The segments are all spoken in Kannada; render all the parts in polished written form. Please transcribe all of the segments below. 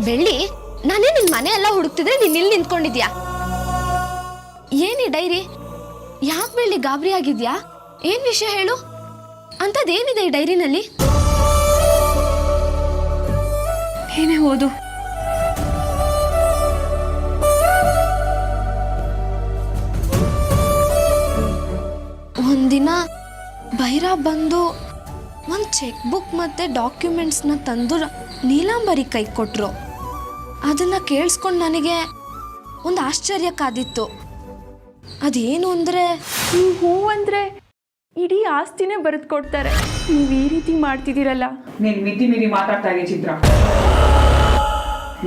ಬೆಳ್ಳಿ, ನಾನೇ ನಿನ್ ಮನೆ ಎಲ್ಲ ಹುಡುಕ್ತಿದ್ರೆ ನೀನ್ ಇಲ್ಲಿ ನಿಂತ್ಕೊಂಡಿದ್ಯಾ? ಏನಿ ಡೈರಿ? ಯಾಕೆ ಬೆಳ್ಳಿ ಗಾಬರಿ ಆಗಿದ್ಯಾ? ಏನ್ ವಿಷಯ ಹೇಳು. ಅಂತದೇನಿದೆ ಈ ಡೈರಿನಲ್ಲಿ? ಏನೇ ಓದು. ಒಂದಿನ ಭೈರಾ ಬಂದು ಒಂದು ಚೆಕ್ ಬುಕ್ ಮತ್ತೆ ಡಾಕ್ಯುಮೆಂಟ್ಸ್ನ ತಂದು ನೀಲಾಂಬರಿ ಕೈ ಕೊಟ್ರು. ಅದನ್ನ ಕೇಳಿಸ್ಕೊಂಡು ನನಗೆ ಒಂದು ಆಶ್ಚರ್ಯ ಕಾದಿತ್ತು. ಅದೇನು ಅಂದರೆ, ನೀವು ಹೂ ಅಂದರೆ ಇಡೀ ಆಸ್ತಿನೇ ಬರೆದು ಕೊಡ್ತಾರೆ. ನೀವು ಈ ರೀತಿ ಮಾಡ್ತಿದ್ದೀರಲ್ಲ. ನೀನು ಮಿತಿ ಮೀರಿ ಮಾತಾಡ್ತಾ ಇದೀಯ ಚಿತ್ರ.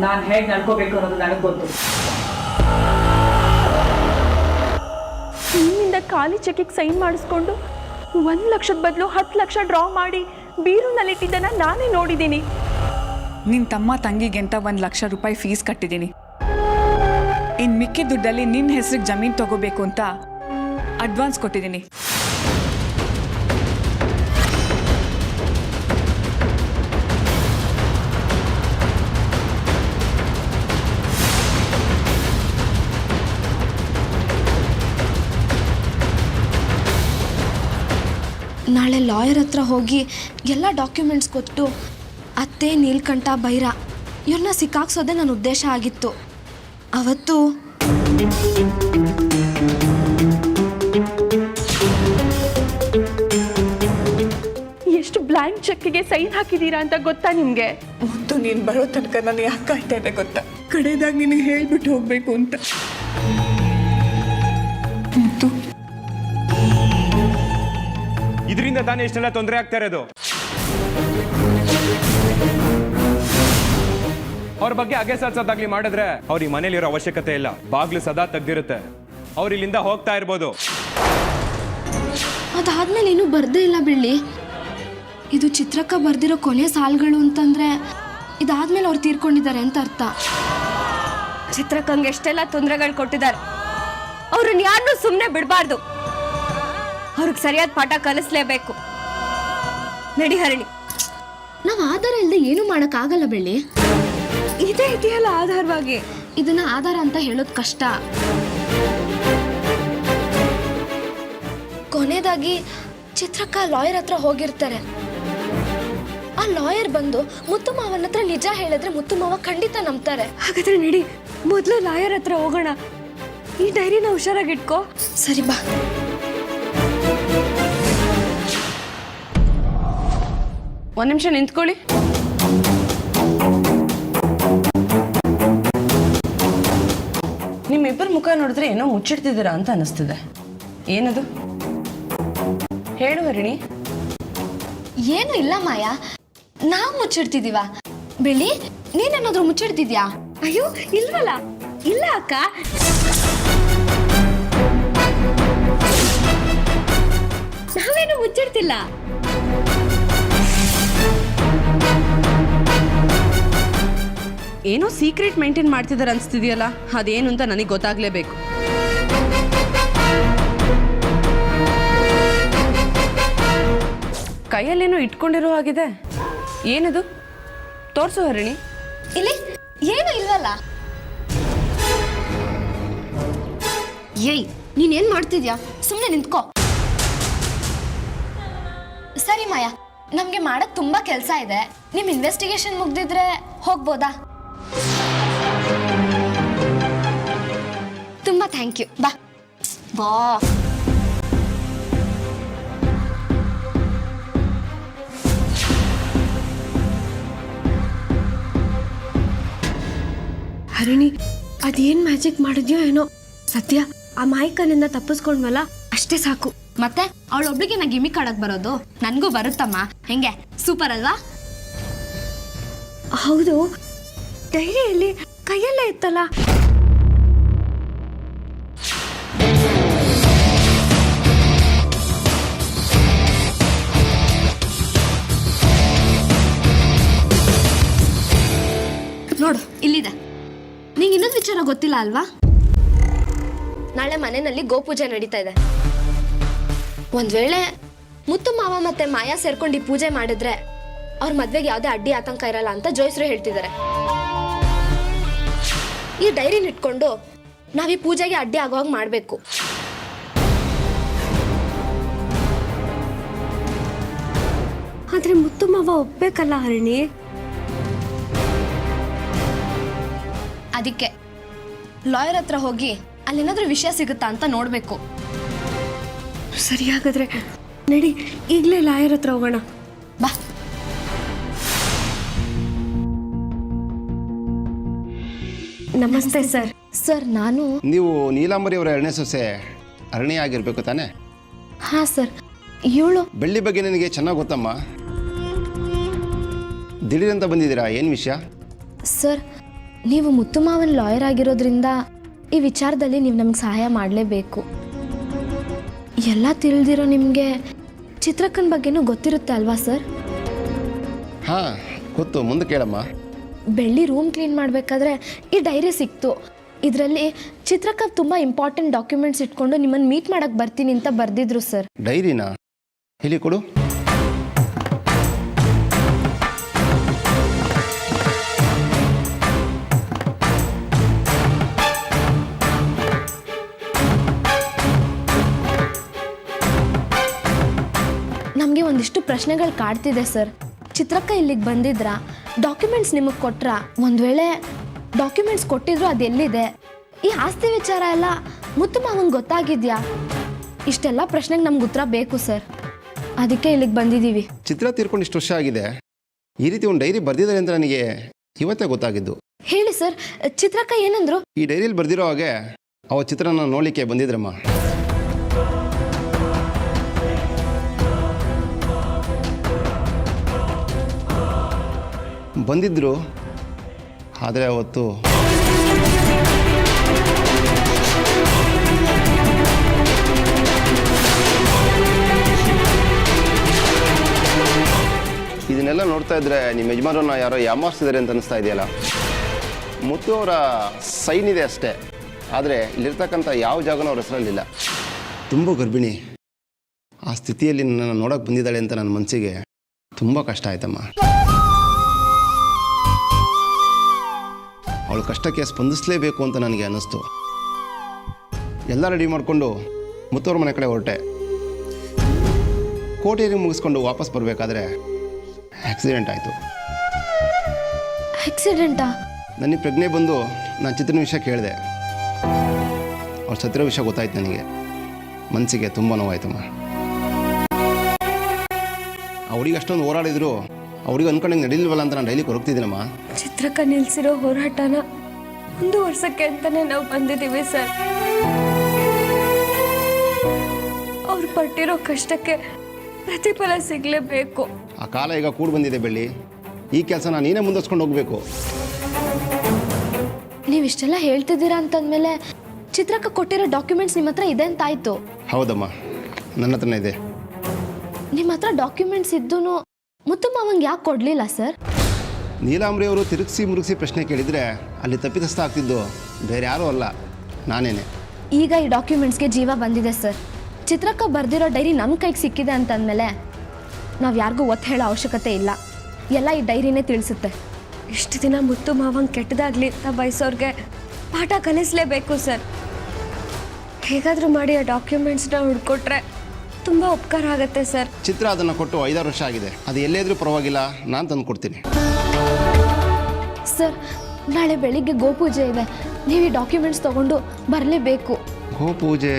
ನಾನು ಹೇಗೆ ನಡ್ಕೋಬೇಕು ಅನ್ನೋದು ನನಗೆ ಗೊತ್ತು. ನಿಮ್ಮಿಂದ ಖಾಲಿ ಚೆಕ್ಕಿಗೆ ಸೈನ್ ಮಾಡಿಸ್ಕೊಂಡು 1 ಲಕ್ಷದ ಬದಲು 10 ಲಕ್ಷ ಡ್ರಾ ಮಾಡಿ ಬೀರೂನಲ್ಲಿಟ್ಟಿದ್ದನ್ನ ನಾನೇ ನೋಡಿದ್ದೀನಿ. ನಿನ್ನ ತಮ್ಮ ತಂಗಿಗೆ ಅಂತ 1 ಲಕ್ಷ ರೂಪಾಯಿ ಫೀಸ್ ಕಟ್ಟಿದ್ದೀನಿ. ಇನ್ನು ಮಿಕ್ಕಿದ ದುಡ್ಡಲ್ಲಿ ನಿನ್ನ ಹೆಸರಿಗೆ ಜಮೀನು ತಗೋಬೇಕು ಅಂತ ಅಡ್ವಾನ್ಸ್ ಕೊಟ್ಟಿದ್ದೀನಿ. ನಾಳೆ ಲಾಯರ್ ಹತ್ರ ಹೋಗಿ ಎಲ್ಲ ಡಾಕ್ಯುಮೆಂಟ್ಸ್ ಕೊಟ್ಟು ಅತ್ತೆ, ನೀಲ್ಕಂಠ, ಭೈರ ಇವ್ರನ್ನ ಸಿಕ್ಕಾಕ್ಸೋದೇ ನನ್ನ ಉದ್ದೇಶ ಆಗಿತ್ತು. ಅವತ್ತು ಎಷ್ಟು ಬ್ಲ್ಯಾಂಕ್ ಚೆಕ್ಗೆ ಸೈನ್ ಹಾಕಿದ್ದೀರಾ ಅಂತ ಗೊತ್ತಾ ನಿಮಗೆ? ಮತ್ತು ನೀನು ಬರೋ ತನಕ ನಾನು ಯಾಕೆ ಕಾಯ್ತಾ ಇದ್ದೆ ಗೊತ್ತಾ? ಕಡೆಯದಾಗಿ ನಿನಗೆ ಹೇಳ್ಬಿಟ್ಟು ಹೋಗಬೇಕು ಅಂತ. ಮತ್ತು ಇದರಿಂದ ತಾನೇ ಇಷ್ಟೆಲ್ಲ ತೊಂದರೆ ಆಗ್ತಾ ಇರೋದು. ಅವ್ರ ಬಗ್ಗೆ ಅಗೆಸಲ್ಸೋದಾಗ್ಲಿ ಮಾಡಿದ್ರೆ ಅವ್ರ ಈ ಮನೇಲಿರೋ ಅವಶ್ಯಕತೆ ಇಲ್ಲ. ಬಾಗ್ಲು ಸದಾ ತೆಗ್ದಿರುತ್ತೆ. ಅವ್ರು ಇಲ್ಲಿಂದ ಹೋಗ್ತಾ ಇರ್ಬೋದು. ಅದಾದ್ಮೇಲೆ ಏನೂ ಬರ್ದೇ ಇಲ್ಲ ಬೆಳ್ಳಿ. ಇದು ಚಿತ್ರಕ್ಕ ಬರ್ದಿರೋ ಕೊನೆ ಸಾಲುಗಳು ಅಂತಂದ್ರೆ ಇದಾದ್ಮೇಲೆ ಅವ್ರು ತೀರ್ಕೊಂಡಿದ್ದಾರೆ ಅಂತ ಅರ್ಥ. ಚಿತ್ರಕ್ಕಂಗೆ ಎಷ್ಟೆಲ್ಲ ತೊಂದರೆಗಳು ಕೊಟ್ಟಿದ್ದಾರೆ. ಅವ್ರನ್ನ ಯಾರನ್ನೂ ಸುಮ್ಮನೆ ಬಿಡಬಾರ್ದು. ಅವ್ರಿಗೆ ಸರಿಯಾದ ಪಾಠ ಕಲಿಸ್ಲೇಬೇಕು. ನಡಿ ಹರಣಿ. ನಾವು ಆಧಾರ ಇಲ್ಲದೆ ಏನು ಮಾಡೋಕ್ಕಾಗಲ್ಲ ಬೆಳ್ಳಿ. ಇದೇ ಇದೆಯಲ್ಲ ಆಧಾರವಾಗಿ. ಇದನ್ನ ಆಧಾರ ಅಂತ ಹೇಳೋದು ಕಷ್ಟ. ಕೊನೆಯದಾಗಿ ಚಿತ್ರಕ್ಕ ಲಾಯರ್ ಹತ್ರ ಹೋಗಿರ್ತಾರೆ. ಆ ಲಾಯರ್ ಬಂದು ಮುತ್ತು ಮಾವನ ಹತ್ರ ನಿಜ ಹೇಳಿದ್ರೆ ಮುತ್ತು ಮಾವ ಖಂಡಿತ ನಂಬ್ತಾರೆ. ಹಾಗಾದ್ರೆ ನಡಿ, ಮೊದಲು ಲಾಯರ್ ಹತ್ರ ಹೋಗೋಣ. ಈ ಡೈರಿನ ಹುಷಾರಾಗಿಟ್ಕೋ. ಸರಿ ಬಾ. ಒಂದು ನಿಮಿಷ ನಿಂತ್ಕೊಳ್ಳಿ. ನಿಮ್ಮಿಬ್ಬರ ಮುಖ ನೋಡಿದ್ರೆ ಏನೋ ಮುಚ್ಚಿಡ್ತಿದ್ದೀರಾ ಅಂತ ಅನಿಸ್ತಿದೆ. ಏನದು? ಹೇಳು ಹರಿಣಿ. ಏನು ಇಲ್ಲ ಮಾಯಾ, ನಾವು ಮುಚ್ಚಿಡ್ತಿದೀವ. ಬೆಳ್ಳಿ, ನೀನೇನಾದ್ರೂ ಮುಚ್ಚಿಡ್ತಿದ್ಯಾ? ಅಯ್ಯೋ ಇಲ್ವಲ್ಲ. ಇಲ್ಲ ಅಕ್ಕ, ನಾವೇನು ಮುಚ್ಚಿಡ್ತಿಲ್ಲ. ಏನೋ ಸೀಕ್ರೆಟ್ ಮೇಂಟೈನ್ ಮಾಡ್ತಿದ್ದಾರೆ ಅನಿಸ್ತಿದೆಯಲ್ಲ, ಅದೇನು ಅಂತ ನನಗೆ ಗೊತ್ತಾಗಲೇಬೇಕು. ಕೈಯಲ್ಲೇನೋ ಇಟ್ಕೊಂಡಿರೋ ಹಾಗಿದೆ. ಏನದು? ತೋರ್ಸು ಹರಿಣಿ. ಇಲ್ಲಿ ಏನು ಇಲ್ವಲ್ಲ. ಏಯ್, ನೀನೇನ್ ಮಾಡ್ತಿದ್ಯಾ? ಸುಮ್ಮನೆ ನಿಂತ್ಕೋ. ಸರಿ ಮಾಯಾ, ನಮ್ಗೆ ಮಾಡಕ್ ತುಂಬಾ ಕೆಲಸ ಇದೆ. ನಿಮ್ ಇನ್ವೆಸ್ಟಿಗೇಷನ್ ಮುಗ್ದಿದ್ರೆ ಹೋಗ್ಬೋದಾ? ತುಂಬಾ ಥ್ಯಾಂಕ್ ಯು. ಬಾ ಬಾ. ಹರಿಣಿ, ಅದೇನ್ ಮ್ಯಾಜಿಕ್ ಮಾಡಿದ್ಯೋ ಏನೋ. ಸತ್ಯ, ಆ ಮಾಯಿಕನಿಂದ ತಪ್ಪಿಸ್ಕೊಂಡ್ವಲ್ಲ, ಅಷ್ಟೇ ಸಾಕು. ಮತ್ತೆ ಅವಳೊಬ್ಳಿಗೆ ನಾ ಗಿಮಿಕ್ ಆಡಕ್ ಬರೋದು? ನನ್ಗೂ ಬರುತ್ತಮ್ಮ. ಹೆಂಗೆ, ಸೂಪರ್ ಅಲ್ವಾ? ಹೌದು, ಡೈರಿಯಲ್ಲಿ ಕೈಯಲ್ಲೇ ಇತ್ತಲ್ಲ. ನೋಡು, ಇಲ್ಲಿದೆ. ನಿಂಗೆ ಇನ್ನೊಂದು ವಿಚಾರ ಗೊತ್ತಿಲ್ಲ ಅಲ್ವಾ? ನಾಳೆ ಮನೆಯಲ್ಲಿ ಗೋಪೂಜೆ ನಡೀತಾ ಇದೆ. ಒಂದ್ ವೇಳೆ ಮುತ್ತು ಮಾವ ಮತ್ತೆ ಮಾಯಾ ಸೇರ್ಕೊಂಡು ಈ ಪೂಜೆ ಮಾಡಿದ್ರೆ ಅವ್ರ ಮದ್ವೆಗೆ ಯಾವುದೇ ಅಡ್ಡಿ ಆತಂಕ ಇರಲ್ಲ ಅಂತ ಜೋಯಿಸ್ರು ಹೇಳ್ತಿದ್ದಾರೆ. ಈ ಡೈರಿನ ಇಟ್ಕೊಂಡು ನಾವು ಈ ಪೂಜೆಗೆ ಅಡ್ಡಿ ಆಗುವಾಗ ಮಾಡಬೇಕು. ಆದ್ರೆ ಮುತ್ತು ಮಾವ ಒಪ್ಬೇಕಲ್ಲ ಹರಿಣಿ. ಅದಕ್ಕೆ ಲಾಯರ್ ಹತ್ರ ಹೋಗಿ ಅಲ್ಲೇನಾದ್ರೂ ವಿಷಯ ಸಿಗುತ್ತಾ ಅಂತ ನೋಡ್ಬೇಕು. ಸರಿ, ಹಾಗಾದ್ರೆ ನಡಿ, ಈಗಲೇ ಲಾಯರ್ ಹತ್ರ ಹೋಗೋಣ ಬಾ. ನಮಸ್ತೆ ಸರ್. ಸರ್, ನಾನು ನೀವು ನೀಲಾಂಬರಿ ಅವರ ಎರಡನೇ ಸೊಸೆ ಅರಣಿ ಆಗಿರ್ಬೇಕು ತಾನೆ? ಹಾಂ ಸರ್. ಇವಳು ಬೆಳ್ಳಿ ಬಗ್ಗೆ ನನಗೆ ಚೆನ್ನಾಗಿ ಗೊತ್ತಮ್ಮ. ದಿಢೀರಂತ ಬಂದಿದ್ದೀರಾ, ಏನು ವಿಷಯ? ಸರ್, ನೀವು ಮುತ್ತುಮಾವನ್ ಲಾಯರ್ ಆಗಿರೋದ್ರಿಂದ ಈ ವಿಚಾರದಲ್ಲಿ ನೀವು ನಮ್ಗೆ ಸಹಾಯ ಮಾಡಲೇಬೇಕು. ಎಲ್ಲ ತಿಳಿದಿರೋ ನಿಮಗೆ ಚಿತ್ರಕ್ಕನ ಬಗ್ಗೆನೂ ಗೊತ್ತಿರುತ್ತೆ ಅಲ್ವಾ ಸರ್? ಹಾಂ ಗೊತ್ತು, ಮುಂದೆ ಕೇಳಮ್ಮ. ಬೆಳ್ಳಿ ರೂಮ್ ಕ್ಲೀನ್ ಮಾಡಬೇಕಾದ್ರೆ ಈ ಡೈರಿ ಸಿಕ್ತು. ಇದರಲ್ಲಿ ಚಿತ್ರಕ್ಕ ತುಂಬ ಇಂಪಾರ್ಟೆಂಟ್ ಡಾಕ್ಯುಮೆಂಟ್ಸ್ ಇಟ್ಕೊಂಡು ನಿಮ್ಮನ್ನು ಮೀಟ್ ಮಾಡಕ್ಕೆ ಬರ್ತೀನಿ ಅಂತ ಬರೆದಿದ್ರು ಸರ್. ಡೈರಿನಾ? ಹೇಳಿ ಕೊಡು. ನಮಗೆ ಒಂದಿಷ್ಟು ಪ್ರಶ್ನೆಗಳು ಕಾಡ್ತಿದೆ ಸರ್. ಚಿತ್ರಕ್ಕ ಇಲ್ಲಿಗೆ ಬಂದಿದ್ರ, ಡಾಕ್ಯುಮೆಂಟ್ಸ್ ನಿಮಗೆ ಕೊಟ್ರ, ಒಂದು ವೇಳೆ ಡಾಕ್ಯುಮೆಂಟ್ಸ್ ಕೊಟ್ಟಿದ್ರು ಅದೆಲ್ಲಿದೆ, ಈ ಆಸ್ತಿ ವಿಚಾರ ಎಲ್ಲ ಮುತ್ತು ಮಾವಂಗೆ ಗೊತ್ತಾಗಿದ್ಯಾ? ಇಷ್ಟೆಲ್ಲ ಪ್ರಶ್ನೆಗೆ ನಮ್ಗೆ ಉತ್ತರ ಬೇಕು ಸರ್. ಅದಕ್ಕೆ ಇಲ್ಲಿಗೆ ಬಂದಿದ್ದೀವಿ. ಚಿತ್ರ ತೀರ್ಕೊಂಡು ಇಷ್ಟು ವರ್ಷ ಆಗಿದೆ, ಈ ರೀತಿ ಒಂದು ಡೈರಿ ಬರೆದಿದ್ದಾರೆ ಅಂತ ನನಗೆ ಇವತ್ತೇ ಗೊತ್ತಾಗಿದ್ದು. ಹೇಳಿ ಸರ್, ಚಿತ್ರಕ್ಕ ಏನಂದ್ರು? ಈ ಡೈರಿಯಲ್ಲಿ ಬರೆದಿರೋ ಹಾಗೆ ಅವ ಚಿತ್ರನ ನೋಡಲಿಕ್ಕೆ ಬಂದಿದ್ರಮ್ಮ. ಬಂದಿದ್ರು, ಆದರೆ ಅವತ್ತು ಇದನ್ನೆಲ್ಲ ನೋಡ್ತಾ ಇದ್ರೆ ನಿಮ್ಮ ಯಜಮಾನರನ್ನ ಯಾರೋ ಯಾಮಾರಿಸಿದ್ದಾರೆ ಅಂತ ಅನಿಸ್ತಾ ಇದೆಯಲ್ಲ. ಮುತ್ತು ಅವರ ಸೈನ್ ಇದೆ ಅಷ್ಟೇ, ಆದರೆ ಇಲ್ಲಿರ್ತಕ್ಕಂಥ ಯಾವ ಜಾಗನೂ ಅವ್ರ ಹೆಸರಲ್ಲಿಲ್ಲ. ತುಂಬ ಗರ್ಭಿಣಿ, ಆ ಸ್ಥಿತಿಯಲ್ಲಿ ನನ್ನ ನೋಡೋಕೆ ಬಂದಿದ್ದಾಳೆ ಅಂತ ನನ್ನ ಮನಸ್ಸಿಗೆ ತುಂಬ ಕಷ್ಟ ಆಯ್ತಮ್ಮ. ಅವಳು ಕಷ್ಟಕ್ಕೆ ಸ್ಪಂದಿಸಲೇಬೇಕು ಅಂತ ನನಗೆ ಅನ್ನಿಸ್ತು. ಎಲ್ಲ ರೆಡಿ ಮಾಡಿಕೊಂಡು ಮುತ್ತವ್ರ ಮನೆ ಕಡೆ ಹೊರಟೆ. ಕೋಟೆಗೆ ಮುಗಿಸ್ಕೊಂಡು ವಾಪಸ್ ಬರಬೇಕಾದ್ರೆ ಆಕ್ಸಿಡೆಂಟ್ ಆಯಿತು. ಆಕ್ಸಿಡೆಂಟಾ? ನನಗೆ ಪ್ರಜ್ಞೆ ಬಂದು ನಾನು ಚಿತ್ರನ ವಿಷಯ ಕೇಳಿದೆ. ಅವ್ರು ಸತ್ತಿರೋ ವಿಷಯ ಗೊತ್ತಾಯ್ತು ನನಗೆ. ಮನಸ್ಸಿಗೆ ತುಂಬ ನೋವಾಯ್ತಮ್ಮ. ಅವಳಿಗೆ ಅಷ್ಟೊಂದು ಹೋರಾಡಿದ್ರು ಅವ್ರಿಗೆ ಅಂದ್ಕೊಂಡಂಗೆ ನಡೀಲ್ವಲ್ಲ ಅಂತ ನಾನು ಡೈಲಿ ಕೊರಗ್ತಿದ್ದೀನಮ್ಮ. ಚಿತ್ರಕ್ಕ ನಿಲ್ಸಿರೋ ಹೋರಾಟನ ಮುಂದುವರ್ಸಕ್ಕೆ ಅಂತಾನೆ ನಾವು ಬಂದಿದ್ದೀವಿ ಸರ್. ಅವ್ರು ಪಟ್ಟಿರೋ ಕಷ್ಟಕ್ಕೆ ಪ್ರತಿಫಲ ಸಿಗಲೇಬೇಕು. ಆ ಕಾಲ ಈಗ ಕೂಡಿ ಬಂದಿದೆ ಬೆಳ್ಳಿ. ಈ ಕೆಲಸನ ನೀನೇ ಮುಂದುವರ್ಸ್ಕೊಂಡು ಹೋಗಬೇಕು. ನೀವಿಷ್ಟೆಲ್ಲ ಹೇಳ್ತಿದ್ದೀರಾ ಅಂತಂದಮೇಲೆ ಚಿತ್ರಕ್ಕ ಕೊಟ್ಟಿರೋ ಡಾಕ್ಯುಮೆಂಟ್ಸ್ ನಿಮ್ಮ ಹತ್ರ ಇದೆ ಅಂತ ಆಯ್ತು? ಹೌದಮ್ಮ, ನನ್ನ ಹತ್ರನೇ ಇದೆ. ನಿಮ್ಮ ಹತ್ರ ಡಾಕ್ಯುಮೆಂಟ್ಸ್ ಇದ್ದೂ ಮುತ್ತು ಮಾವಂಗೆ ಯಾಕೆ ಕೊಡಲಿಲ್ಲ ಸರ್? ನೀಲಾಂಬ್ರಿ ಅವರು ತಿರುಗಿಸಿ ಮುರುಗಿಸಿ ಪ್ರಶ್ನೆ ಕೇಳಿದರೆ ಅಲ್ಲಿ ತಪ್ಪಿತಸ್ಥ ಆಗ್ತಿದ್ದು ಬೇರೆ ಯಾರೂ ಅಲ್ಲ, ನಾನೇನೆ. ಈಗ ಈ ಡಾಕ್ಯುಮೆಂಟ್ಸ್ಗೆ ಜೀವ ಬಂದಿದೆ ಸರ್. ಚಿತ್ರಕ್ಕ ಬರೆದಿರೋ ಡೈರಿ ನಮ್ಮ ಕೈಗೆ ಸಿಕ್ಕಿದೆ ಅಂತಂದಮೇಲೆ ನಾವು ಯಾರಿಗೂ ಒತ್ತು ಹೇಳೋ ಅವಶ್ಯಕತೆ ಇಲ್ಲ. ಎಲ್ಲ ಈ ಡೈರಿನೇ ತಿಳಿಸುತ್ತೆ. ಇಷ್ಟು ದಿನ ಮುತ್ತು ಮಾವಂಗೆ ಕೆಟ್ಟದಾಗಲಿ ಅಂತ ಬಯಸೋರಿಗೆ ಪಾಠ ಕಲಿಸಲೇಬೇಕು ಸರ್. ಹೇಗಾದರೂ ಮಾಡಿ ಆ ಡಾಕ್ಯುಮೆಂಟ್ಸ್ನ ಹುಡ್ಕೊಟ್ರೆ ತುಂಬ ಉಪಕಾರ ಆಗುತ್ತೆ ಸರ್. ಚಿತ್ರ ಅದನ್ನು ಕೊಟ್ಟು 5-6 ವರ್ಷ ಆಗಿದೆ. ಅದು ಎಲ್ಲೇದ್ರೂ ಪರವಾಗಿಲ್ಲ, ನಾನು ತಂದು ಕೊಡ್ತೀನಿ. ಸರ್, ನಾಳೆ ಬೆಳಿಗ್ಗೆ ಗೋಪೂಜೆ ಇದೆ. ನೀವು ಈ ಡಾಕ್ಯುಮೆಂಟ್ಸ್ ತಗೊಂಡು ಬರಲೇಬೇಕು. ಗೋಪೂಜೆ?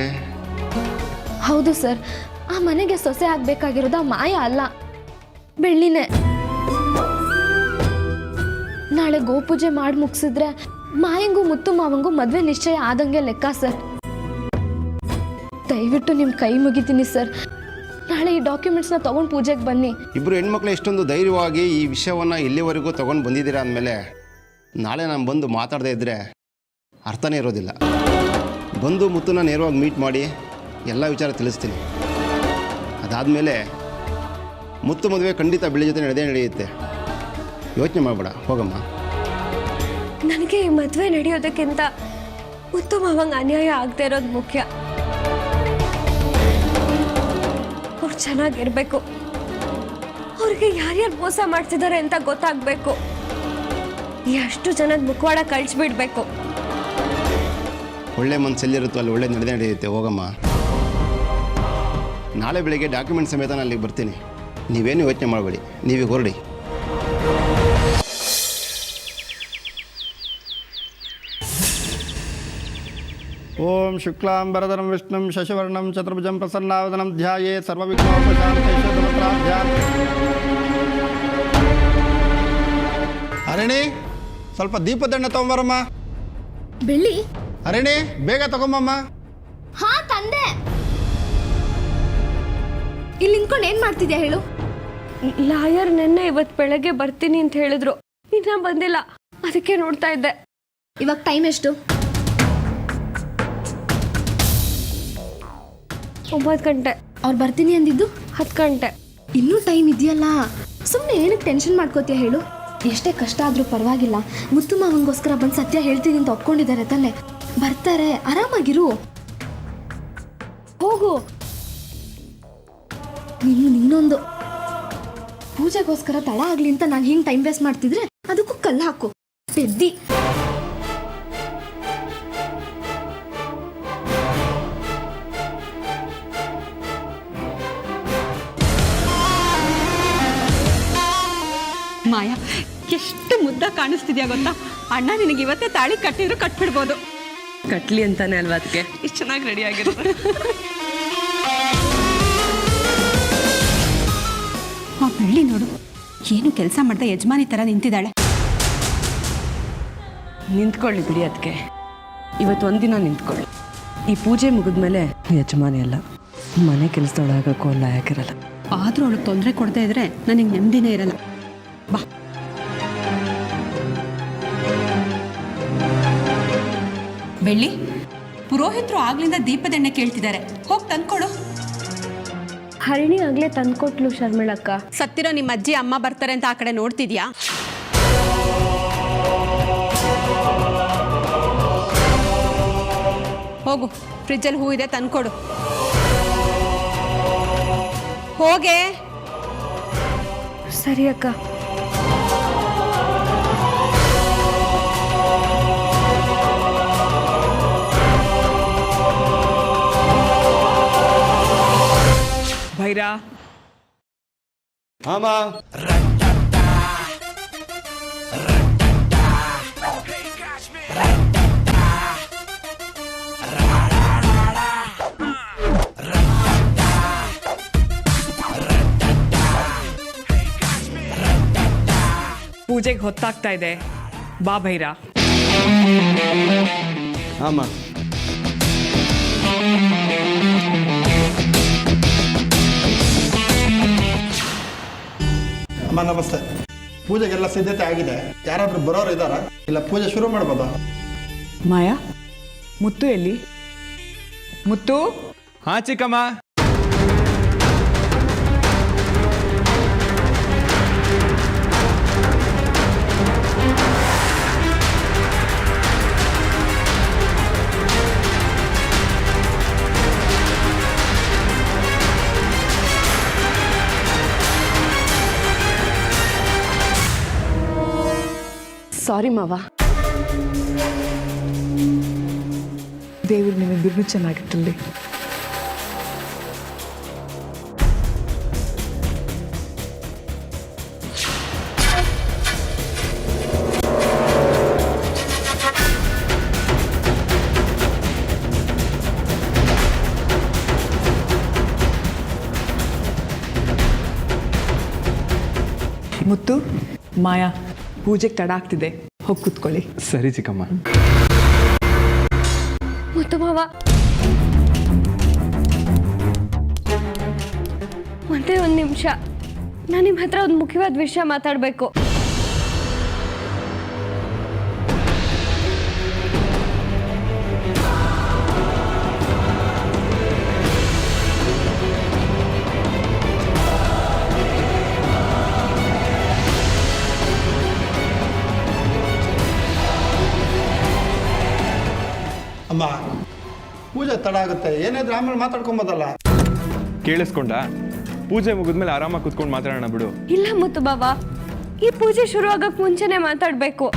ಹೌದು ಸರ್. ಆ ಮನೆಗೆ ಸೊಸೆ ಆಗಬೇಕಾಗಿರೋದು ಆ ಮಾಯ ಅಲ್ಲ, ಬೆಳ್ಳಿನೇ. ನಾಳೆ ಗೋಪೂಜೆ ಮಾಡಿ ಮುಗಿಸಿದ್ರೆ ಮಾಯಂಗೂ ಮುತ್ತು ಮಾವಂಗೂ ಮದುವೆ ನಿಶ್ಚಯ ಆದಂಗೆ ಲೆಕ್ಕ ಸರ್. ದಯವಿಟ್ಟು ನಿಮ್ಮ ಕೈ ಮುಗಿತೀನಿ ಸರ್. ನಾಳೆ ಈ ಡಾಕ್ಯುಮೆಂಟ್ಸ್ನ ತೊಗೊಂಡು ಪೂಜೆಗೆ ಬನ್ನಿ. ಇಬ್ಬರು ಹೆಣ್ಮಕ್ಳು ಎಷ್ಟೊಂದು ಧೈರ್ಯವಾಗಿ ಈ ವಿಷಯವನ್ನು ಇಲ್ಲಿವರೆಗೂ ತೊಗೊಂಡು ಬಂದಿದ್ದೀರಾ ಅಂದಮೇಲೆ ನಾಳೆ ನಾನು ಬಂದು ಮಾತಾಡದೇ ಇದ್ದರೆ ಅರ್ಥನೇ ಇರೋದಿಲ್ಲ. ಬಂದು ಮುತ್ತನ್ನ ನೇರವಾಗಿ ಮೀಟ್ ಮಾಡಿ ಎಲ್ಲ ವಿಚಾರ ತಿಳಿಸ್ತೀನಿ. ಅದಾದಮೇಲೆ ಮುತ್ತು ಮದುವೆ ಖಂಡಿತ ಬೆಳ್ಳಿ ಜೊತೆ ನಡೆಯುತ್ತೆ. ಯೋಚನೆ ಮಾಡಬೇಡ, ಹೋಗಮ್ಮ. ನನಗೆ ಈ ಮದುವೆ ನಡೆಯೋದಕ್ಕಿಂತ ಮುತ್ತು ಮಾವಂಗೆ ಅನ್ಯಾಯ ಆಗದೆ ಇರೋದು ಮುಖ್ಯ. ಅವ್ರು ಚೆನ್ನಾಗಿರ್ಬೇಕು. ಅವ್ರಿಗೆ ಯಾರ್ಯಾರು ಮೋಸ ಮಾಡ್ತಿದ್ದಾರೆ ಅಂತ ಗೊತ್ತಾಗಬೇಕು. ಎಷ್ಟು ಜನದ ಮುಖವಾಡ ಕಳಿಸ್ಬಿಡ್ಬೇಕು. ಒಳ್ಳೆ ಮನಸ್ಸಲ್ಲಿರುತ್ತೋ ಅಲ್ಲಿ ಒಳ್ಳೆ ನಡೆಯುತ್ತೆ. ಹೋಗಮ್ಮ. ನಾಳೆ ಬೆಳಿಗ್ಗೆ ಡಾಕ್ಯುಮೆಂಟ್ ಸಮೇತ ನಾನು ಅಲ್ಲಿಗೆ ಬರ್ತೀನಿ. ನೀವೇನು ಯೋಚನೆ ಮಾಡಬೇಡಿ, ನೀವೀಗ ಹೊರಡಿ. ಓಂ ಶುಕ್ಲಾಂಬರಧರಂ ವಿಷ್ಣುಂ ಶಶಿವರ್ಣಂ ಚತುರ್ಭುಜಂ ಪ್ರಸನ್ನಾವದನಂ ಧ್ಯಾಯೇ ಸರ್ವವಿಘ್ನೋಪಶಾಂತೈಶ್ವರ್ಯಮಂತ್ರಾಭ್ಯಾಂ. ಅರಣಿ, ಸ್ವಲ್ಪ ದೀಪದಂಡ ತಗೊಂಬರಮ್ಮ. ಬೆಳ್ಳಿ. ಅರಣಿ, ಬೇಗ ತಗೊಂಬಮ್ಮ. ಹಾ ತಂದೆ. ಇಲ್ಲಿ ನಿಂತ್ಕೊಂಡು ಏನ್ ಮಾಡ್ತಿದ್ಯಾ ಹೇಳು? ಲಾಯರ್ ನೆನ್ನೆ ಇವತ್ತು ಬೆಳಗ್ಗೆ ಬರ್ತೀನಿ ಅಂತ ಹೇಳಿದ್ರು, ಇನ್ನ ಬಂದಿಲ್ಲ, ಅದಕ್ಕೆ ನೋಡ್ತಾ ಇದ್ದೆ. ಇವಾಗ ಟೈಮ್ ಎಷ್ಟು? 9 ಗಂಟೆ. ಅವ್ರು ಬರ್ತೀನಿ ಅಂದಿದ್ದು 10 ಗಂಟೆ. ಇನ್ನೂ ಟೈಮ್ ಇದೆಯಲ್ಲ, ಸುಮ್ಮನೆ ಏನಕ್ಕೆ ಟೆನ್ಷನ್ ಮಾಡ್ಕೋತೀಯ ಹೇಳು? ಎಷ್ಟೇ ಕಷ್ಟ ಆದರೂ ಪರವಾಗಿಲ್ಲ, ಮುತ್ತು ಮಾವಂಗೋಸ್ಕರ ಬಂದು ಸತ್ಯ ಹೇಳ್ತೀನಿ ಅಂತ ಒಪ್ಕೊಂಡಿದ್ದಾರೆ ತಾನೆ. ಬರ್ತಾರೆ, ಆರಾಮಾಗಿರು. ಹೋಗು. ಇನ್ನೊಂದು ಪೂಜೆಗೋಸ್ಕರ ತಡ ಆಗ್ಲಿ ಅಂತ ನಾನು ಹಿಂಗೆ ಟೈಮ್ ವೇಸ್ಟ್ ಮಾಡ್ತಿದ್ರೆ ಅದಕ್ಕೂ ಕಲ್ಲು ಹಾಕು ಪೆದ್ದಿ. ಮಾಯಾ, ಎಷ್ಟು ಮುದ್ದ ಕಾಣಿಸ್ತಿದ್ಯಾ ಗೊತ್ತಾ? ಅಣ್ಣ ನಿನಗೆ ಇವತ್ತೇ ತಾಳಿ ಕಟ್ಟಿದ್ರು ಕಟ್ಬಿಡ್ಬೋದು. ಕಟ್ಲಿ ಅಂತಾನೆ ಅಲ್ವಾ ಅದಕ್ಕೆ ಇಷ್ಟು ಚೆನ್ನಾಗಿ ರೆಡಿ ಆಗಿರುತ್ತೆ. ಆ ಬೆಳ್ಳಿ ನೋಡು, ಏನು ಕೆಲಸ ಮಾಡ್ದೆ ಯಜಮಾನಿ ಥರ ನಿಂತಿದ್ದಾಳೆ. ನಿಂತ್ಕೊಳ್ಳಿ ಬಿಡಿ ಅದಕ್ಕೆ, ಇವತ್ತು ಒಂದಿನ ನಿಂತ್ಕೊಳ್ಳಿ. ಈ ಪೂಜೆ ಮುಗಿದ್ಮೇಲೆ ಯಜಮಾನಿ ಅಲ್ಲ, ಮನೆ ಕೆಲಸದೊಳಗಕ್ಕೂ ಅಲ್ಲ ಯಾಕಿರಲ್ಲ. ಆದರೂ ಅವಳಿಗೆ ತೊಂದರೆ ಕೊಡದೇ ಇದ್ರೆ ನನಗೆ ನೆಮ್ಮದಿನೇ ಇರಲ್ಲ. ಬಾ. ಬೆಳ್ಳಿ, ಪುರೋಹಿತರು ಆಗ್ಲಿಂದ ದೀಪದೆಣ್ಣೆ ಕೇಳ್ತಿದ್ದಾರೆ, ಹೋಗಿ ತಂದ್ಕೊಡು. ಹರಿಣಿ ಆಗ್ಲೇ ತಂದ್ಕೊಟ್ಲು ಶರ್ಮಿಳಕ್ಕ. ಸತ್ತಿರೋ ನಿಮ್ಮ ಅಜ್ಜಿ ಅಮ್ಮ ಬರ್ತಾರೆ ಅಂತ ಆ ಕಡೆ ನೋಡ್ತಿದ್ಯಾ? ಹೋಗು, ಫ್ರಿಜ್ಜಲ್ಲಿ ಹೂ ಇದೆ, ತಂದ್ಕೊಡು. ಹೋಗೆ. ಸರಿ ಅಕ್ಕ. ಭೈರಾ. ಆಮ. ಪೂಜೆಗೆ ಹೊತ್ತಾಗ್ತಾ ಇದೆ, ಬಾ ಭೈರಾ. ಆಮ. ಅಮ್ಮ ನಮಸ್ತೆ. ಪೂಜೆಗೆಲ್ಲ ಸಿದ್ಧತೆ ಆಗಿದೆ. ಯಾರಾದರೂ ಬರೋರು ಇದ್ದಾರಾ? ಇಲ್ಲ ಪೂಜೆ ಶುರು ಮಾಡ್ಬೋದಾ? ಮಾಯಾ, ಮುತ್ತು ಎಲ್ಲಿ? ಮುತ್ತು. ಹಾ ಚಿಕ್ಕಮ್ಮ. ಸಾರಿ ಮಾವ. ದೇವ್ರು ನಿಮ್ಮಿಬ್ಬರನ್ನೂ ಚೆನ್ನಾಗಿಟ್ಟಲ್ಲಿ. ಮುತ್ತು, ಮಾಯಾ, ಪೂಜೆಗೆ ತಡ ಆಗ್ತಿದೆ, ಹೋಗಿ ಕೂತ್ಕೊಳ್ಳಿ. ಸರಿ ಚಿಕ್ಕಮ್ಮ. ಮುತ್ತು ಮಾವ, ಒಂದೇ ಒಂದು ನಿಮಿಷ, ನಾನು ನಿಮ್ಮ ಹತ್ರ ಒಂದು ಮುಖ್ಯವಾದ ವಿಷಯ ಮಾತಾಡಬೇಕು. ಅಮ್ಮ, ಪೂಜೆ ತಡ ಆಗುತ್ತೆ, ಏನಾದ್ರೂ ಆಮೇಲೆ ಮಾತಾಡ್ಕೊಬೋದಲ್ಲ. ಕೇಳಿಸ್ಕೊಂಡ? ಪೂಜೆ ಮುಗಿದ್ಮೇಲೆ ಆರಾಮಾಗಿ ಕುತ್ಕೊಂಡು ಮಾತಾಡೋಣ ಬಿಡು. ಇಲ್ಲ ಮುತ್ತು ಬಾಬಾ, ಈ ಪೂಜೆ ಶುರು ಆಗಕ್ಕೆ ಮುಂಚೆನೆ ಮಾತಾಡಬೇಕು.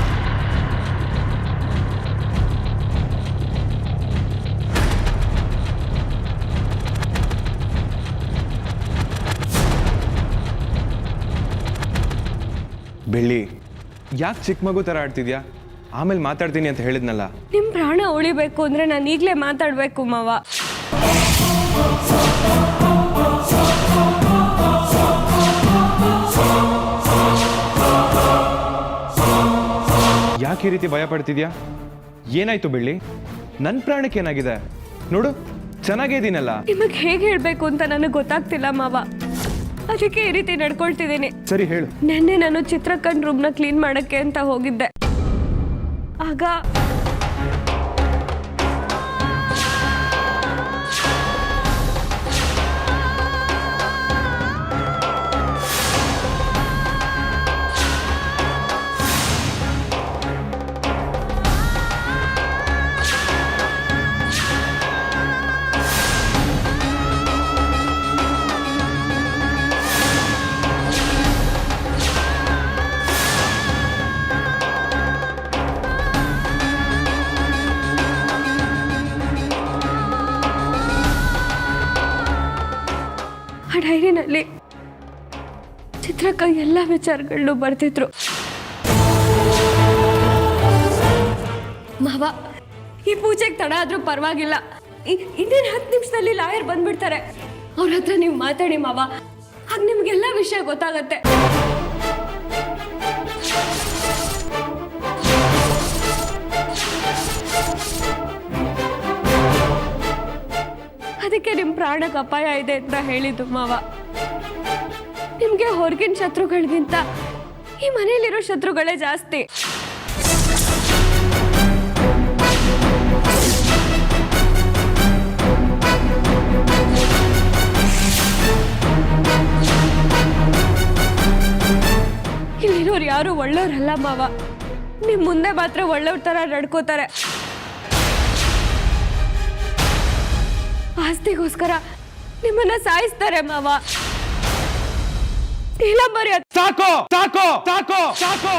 ಬೆಳ್ಳಿ, ಯಾಕೆ ಚಿಕ್ಕ ಮಗು ಥರ ಆಡ್ತಿದ್ಯಾ? ಆಮೇಲೆ ಮಾತಾಡ್ತೀನಿ ಅಂತ ಹೇಳಿದ್ನಲ್ಲ. ನಿಮ್ ಪ್ರಾಣ ಉಳಿಬೇಕು ಅಂದ್ರೆ ನಾನು ಈಗಲೇ ಮಾತಾಡ್ಬೇಕು ಮಾವ. ಯಾಕೆ ಈ ರೀತಿ ಭಯ ಪಡ್ತಿದ್ಯಾ? ಏನಾಯ್ತು ಬೆಳ್ಳಿ? ನನ್ನ ಪ್ರಾಣಕ್ಕೆ ಏನಾಗಿದೆ? ನೋಡು, ಚೆನ್ನಾಗೇ ಇದೀನಲ್ಲ. ನಿಮಗ್ ಹೇಗೆ ಹೇಳ್ಬೇಕು ಅಂತ ನನಗೆ ಗೊತ್ತಾಗ್ತಿಲ್ಲ ಮಾವ, ಅದಕ್ಕೆ ಈ ರೀತಿ ನಡ್ಕೊಳ್ತಿದ್ದೀನಿ. ಸರಿ ಹೇಳು. ನೆನ್ನೆ ನಾನು ಚಿತ್ರಕ್ಕನ್ ರೂಮ್ನ ಕ್ಲೀನ್ ಮಾಡಕ್ಕೆ ಅಂತ ಹೋಗಿದ್ದೆ. ಆಗ ಆ ಡೈರಿನಲ್ಲಿ ಚಿತ್ರಕ್ಕ ಎಲ್ಲ ವಿಚಾರಗಳನ್ನು ಬರ್ತಿದ್ರು. ಮಾವ, ಈ ಪೂಜೆಗೆ ತಡ ಆದ್ರೂ ಪರವಾಗಿಲ್ಲ, ಇನ್ನೇನು 10 ನಿಮಿಷದಲ್ಲಿ ಲಾಯರ್ ಬಂದ್ಬಿಡ್ತಾರೆ. ಅವ್ರ ಹತ್ರ ನೀವು ಮಾತಾಡಿ ಮಾವ, ಆಗ ನಿಮ್ಗೆಲ್ಲ ವಿಷಯ ಗೊತ್ತಾಗತ್ತೆ. ಅದಕ್ಕೆ ನಿಮ್ ಪ್ರಾಣಕ್ಕೆ ಅಪಾಯ ಇದೆ ಅಂತ ಹೇಳಿದ್ದು ಮಾವ. ನಿಮ್ಗೆ ಹೊರಗಿನ ಶತ್ರುಗಳಿಗಿಂತ ಈ ಮನೆಯಲ್ಲಿರೋ ಶತ್ರುಗಳೇ ಜಾಸ್ತಿ. ಇಲ್ಲಿರೋರು ಯಾರು ಒಳ್ಳೆಯವ್ರಲ್ಲ ಮಾವ. ನಿಮ್ ಮುಂದೆ ಮಾತ್ರ ಒಳ್ಳೆಯವ್ರ ತರ ನಡ್ಕೋತಾರೆ. ಆಸ್ತಿಗೋಸ್ಕರ ನಿಮ್ಮನ್ನ ಸಾಯಿಸ್ತಾರೆ ಮಾವ. ಸಾಕೋ ಸಾಕೋ ಸಾಕೋ ಸಾಕೋ.